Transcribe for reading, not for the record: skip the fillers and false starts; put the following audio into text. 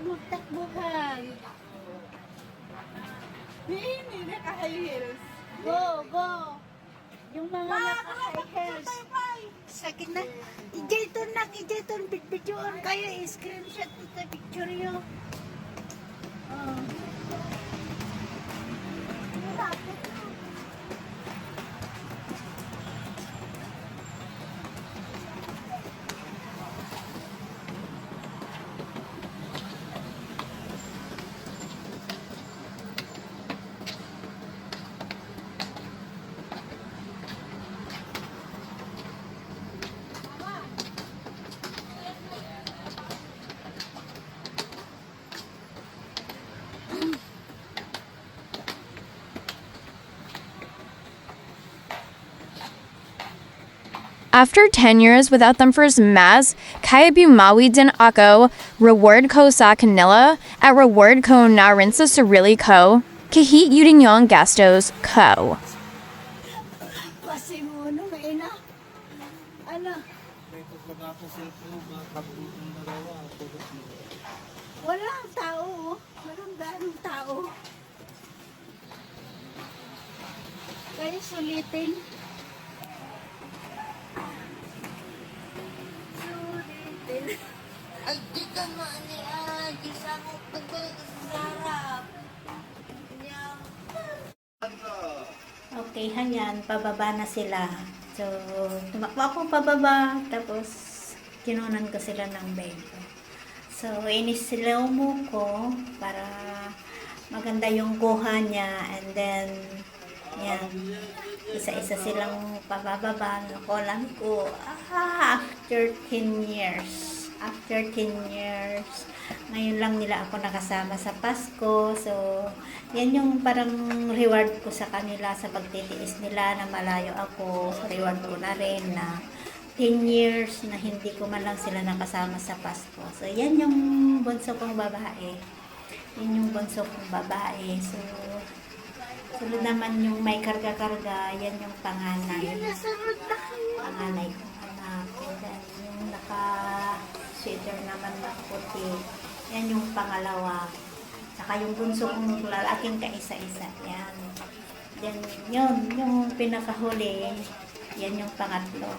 Magtakbuhan. Hindi naka-high heels. Go, go. Yung mga naka-high heels. Sakit na. Ijeton, videoan kayo, i-screenshot ito picture yun. Oh. After 10 years without them first mass, kaya bumawi din ako, reward ko sa kanila, at reward ko na rin sa sarili ko, kahit yun yung gastos ko. Kasi mo, ano, ina? Ano? Walang tao, oh. Walang ganong tao. Kaya sulitin. Ay, di ka mani, di sa mo pagkalit sa harap. Okay, hanyan, pababa na sila. So, tumakbo ako pababa, tapos kinunan ko sila ng bag. So, inislow mo ko para maganda yung kuha niya, and then, yan, isa-isa silang pababa. Nakulan ko, after 10 years. After 10 years, ngayon lang nila ako nakasama sa Pasko. So, yan yung parang reward ko sa kanila sa pagtitiis nila na malayo ako. So, reward ko na rin na 10 years na hindi ko man lang sila nakasama sa Pasko. So, yan yung bunso kong babae. Yan yung bunso kong babae. So, sunod naman yung may karga-karga, yan yung panganay. Panganay kong anak. And then, yung naka-sweater naman na puti, yan yung pangalawa. Saka yung bunso kong lalaking kaisa-isa. Yan. Then, yun, yung pinakahuli, yan yung pangatlo.